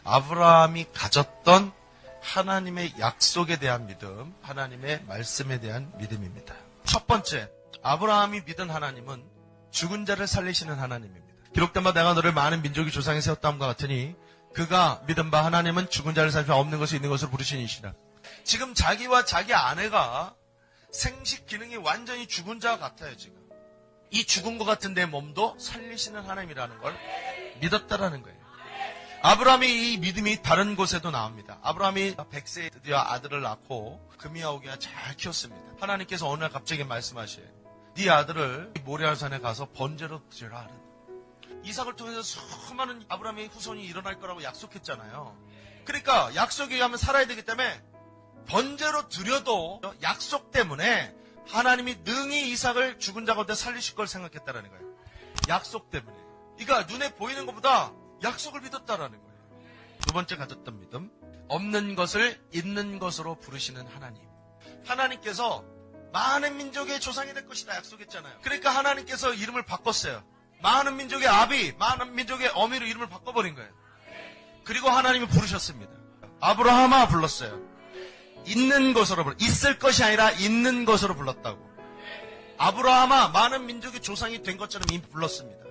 아브라함이 가졌던 하나님의 약속에 대한 믿음, 하나님의 말씀에 대한 믿음입니다. 첫 번째, 아브라함이 믿은 하나님은 죽은 자를 살리시는 하나님입니다. 기록된 바 내가 너를 많은 민족의 조상에 세웠다함과 같으니 그가 믿은 바 하나님은 죽은 자를 살리시며 없는 것을 있는 것으로 부르시니시라. 지금 자기와 자기 아내가 생식 기능이 완전히 죽은 자 같아요. 지금 이 죽은 것 같은 내 몸도 살리시는 하나님이라는 걸 믿었다라는 거예요. 아브라함이 이 믿음이 다른 곳에도 나옵니다. 아브라함이 100세에 드디어 아들을 낳고 금이와 오기와 잘 키웠습니다. 하나님께서 어느 날 갑자기 말씀하시에요. 네 아들을 모리아산에 가서 번제로 드려라. 이삭을 통해서 수많은 아브라함의 후손이 일어날 거라고 약속했잖아요. 그러니까 약속에 의하면 살아야 되기 때문에 번제로 드려도 약속 때문에 하나님이 능히 이삭을 죽은 자 가운데 살리실 걸 생각했다라는 거예요. 약속 때문에. 그러니까 눈에 보이는 것보다 약속을 믿었다라는 거예요. 두 번째 가졌던 믿음, 없는 것을 있는 것으로 부르시는 하나님. 하나님께서 많은 민족의 조상이 될 것이다 약속했잖아요. 그러니까 하나님께서 이름을 바꿨어요. 많은 민족의 아비, 많은 민족의 어미로 이름을 바꿔버린 거예요. 그리고 하나님이 부르셨습니다. 아브라함아 불렀어요. 있는 것으로 있을 것이 아니라 있는 것으로 불렀다고. 아브라함아 많은 민족의 조상이 된 것처럼 이미 불렀습니다.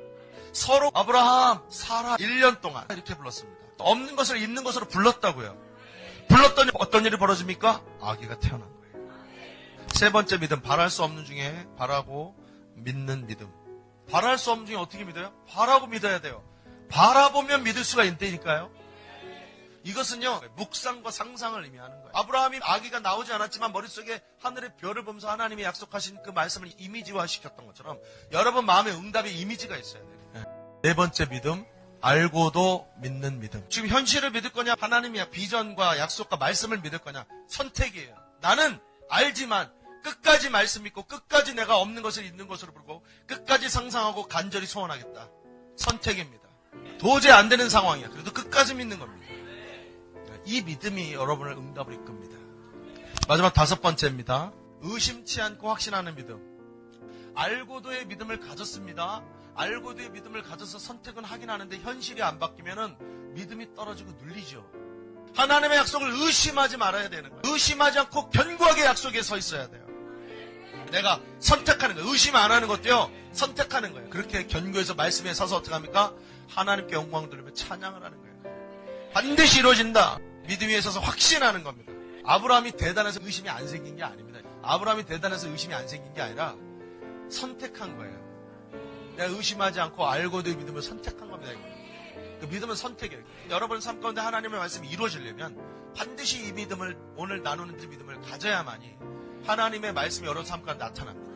서로 아브라함, 사라 1년 동안 이렇게 불렀습니다. 없는 것을 있는 것으로 불렀다고요. 불렀더니 어떤 일이 벌어집니까? 아기가 태어난 거예요. 세 번째 믿음, 바랄 수 없는 중에 바라고 믿는 믿음. 바랄 수 없는 중에 어떻게 믿어요? 바라고 믿어야 돼요. 바라보면 믿을 수가 있다니까요. 이것은요, 묵상과 상상을 의미하는 거예요. 아브라함이 아기가 나오지 않았지만 머릿속에 하늘의 별을 보면서 하나님이 약속하신 그 말씀을 이미지화 시켰던 것처럼 여러분 마음에 응답의 이미지가 있어야 돼요. 네 번째 믿음, 알고도 믿는 믿음. 지금 현실을 믿을 거냐, 하나님의 비전과 약속과 말씀을 믿을 거냐, 선택이에요. 나는 알지만 끝까지 말씀 믿고 끝까지 내가 없는 것을 있는 것으로 부르고 끝까지 상상하고 간절히 소원하겠다. 선택입니다. 도저히 안 되는 상황이야. 그래도 끝까지 믿는 겁니다. 이 믿음이 여러분을 응답을 이끕니다. 마지막 다섯 번째입니다. 의심치 않고 확신하는 믿음. 알고도의 믿음을 가졌습니다. 알고도의 믿음을 가져서 선택은 하긴 하는데 현실이 안 바뀌면은 믿음이 떨어지고 눌리죠. 하나님의 약속을 의심하지 말아야 되는 거예요. 의심하지 않고 견고하게 약속에 서 있어야 돼요. 내가 선택하는 거예요. 의심 안 하는 것도요. 선택하는 거예요. 그렇게 견고해서 말씀에 서서 어떻게 합니까? 하나님께 영광 돌리며 찬양을 하는 거예요. 반드시 이루어진다. 믿음 위에 서서 확신하는 겁니다. 아브라함이 대단해서 의심이 안 생긴 게 아닙니다. 아브라함이 대단해서 의심이 안 생긴 게 아니라 선택한 거예요. 내가 의심하지 않고 알고도 믿음을 선택한 겁니다. 그 믿음은 선택이에요. 여러분 삶 가운데 하나님의 말씀이 이루어지려면 반드시 이 믿음을, 오늘 나누는 이 믿음을 가져야만이 하나님의 말씀이 여러분 삶 가운데 나타납니다.